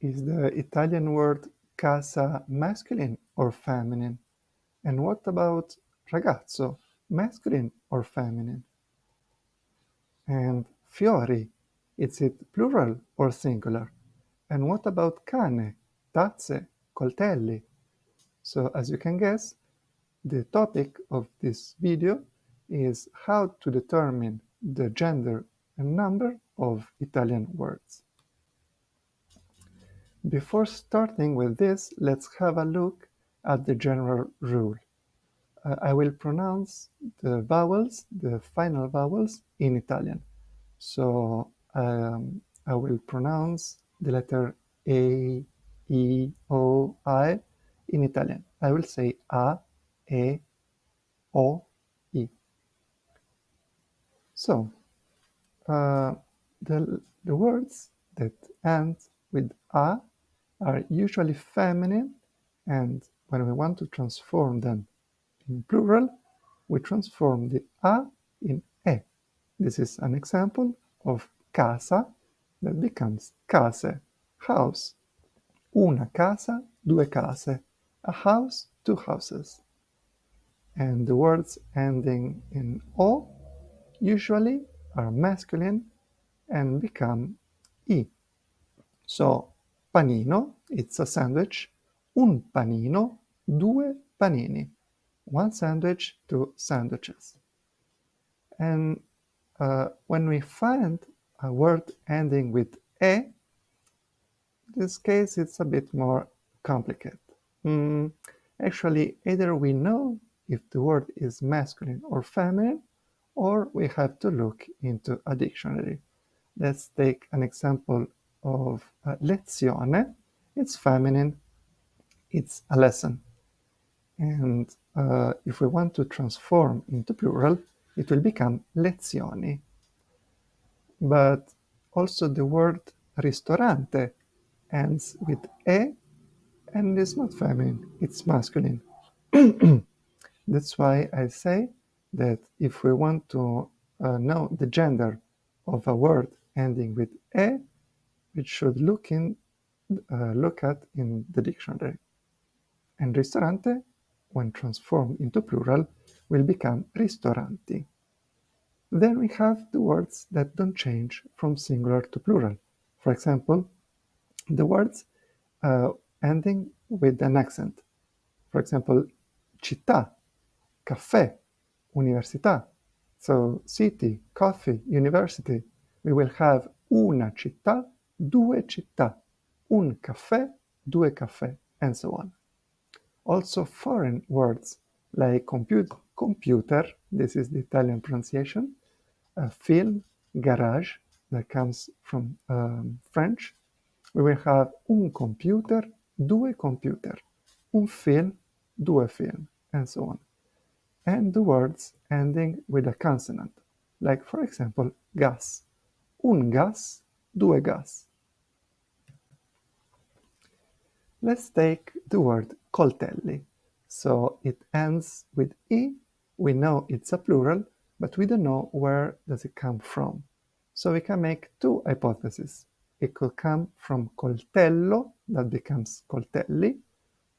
Is the Italian word casa masculine or feminine? And what about ragazzo, masculine or feminine? And fiori, is it plural or singular? And what about cane, tazze, coltelli? So as you can guess, the topic of this video is how to determine the gender and number of Italian words. Before starting with this, let's have a look at the general rule. I will pronounce the vowels, the final vowels, in Italian. So I will pronounce the letter A, E, O, I in Italian. I will say A, E, O, I. So the words that end with A are usually feminine, and when we want to transform them in plural, we transform the A in E. This is an example of casa that becomes case, house. Una casa, due case. A house, two houses. And the words ending in O usually are masculine and become I. So, panino, it's a sandwich. Un panino, due panini. One sandwich, two sandwiches. And when we find a word ending with e, in this case it's a bit more complicated. Actually, either we know if the word is masculine or feminine, or we have to look into a dictionary. Let's take an example of lezione. It's feminine, it's a lesson. And if we want to transform into plural, it will become lezioni. But also the word ristorante ends with e and is not feminine, it's masculine. That's why I say that if we want to know the gender of a word ending with e, we should look at in the dictionary. And ristorante, when transformed into plural, will become ristoranti. Then we have the words that don't change from singular to plural. For example, the words ending with an accent. For example, città, caffè, università. So city, coffee, university. We will have una città, due città, un caffè, due caffè, and so on. Also foreign words like computer, this is the Italian pronunciation, film, garage, that comes from French. We will have un computer, due computer, un film, due film, and so on. And the words ending with a consonant, like for example, gas, un gas, due gas. Let's take the word coltelli. So it ends with I. We know it's a plural, but we don't know where does it come from. So we can make two hypotheses. It could come from coltello, that becomes coltelli,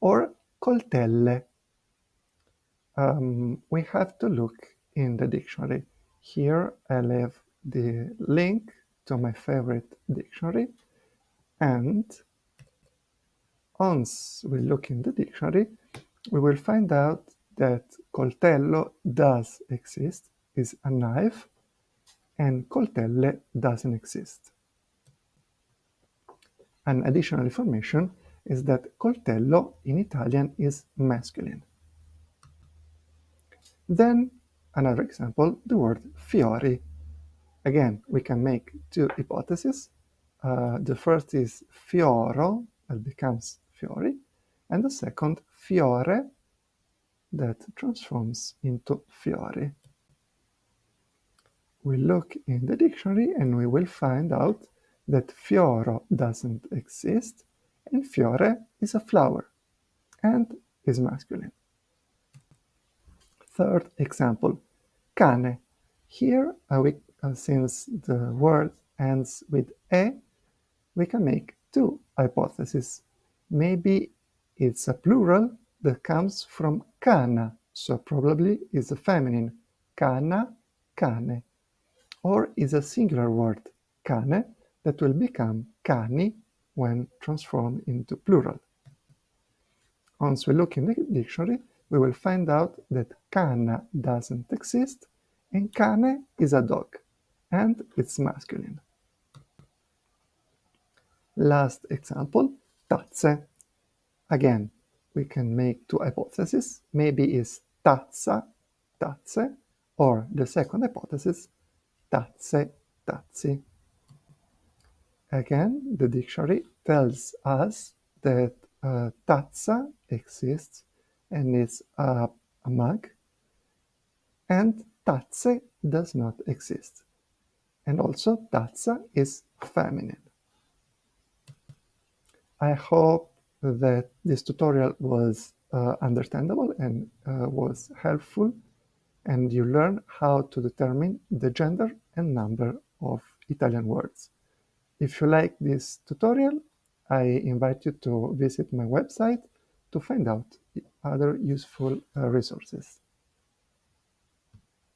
or coltelle. We have to look in the dictionary. Here I leave the link to my favorite dictionary, and once we look in the dictionary, we will find out that coltello does exist, is a knife, and coltelle doesn't exist. An additional information is that coltello in Italian is masculine. Then, another example, the word fiori. Again, we can make two hypotheses. The first is fioro, that becomes fiori, and the second, fiore, that transforms into fiori. We look in the dictionary and we will find out that fioro doesn't exist and fiore is a flower and is masculine. Third example, cane. Here, since the word ends with e, we can make two hypotheses. Maybe it's a plural that comes from kana, so probably is a feminine, kana, cane, or is a singular word, cane, that will become cani when transformed into plural. Once we look in the dictionary, we will find out that kana doesn't exist and cane is a dog, and it's masculine. Last example, tazze. Again, we can make two hypotheses. Maybe it's tazza, tazze, or the second hypothesis, tazze, tazzi. Again, the dictionary tells us that tazza exists and is a mug, and tazze does not exist. And also tazza is feminine. I hope that this tutorial was understandable and was helpful, and you learn how to determine the gender and number of Italian words. If you like this tutorial, I invite you to visit my website to find out other useful resources.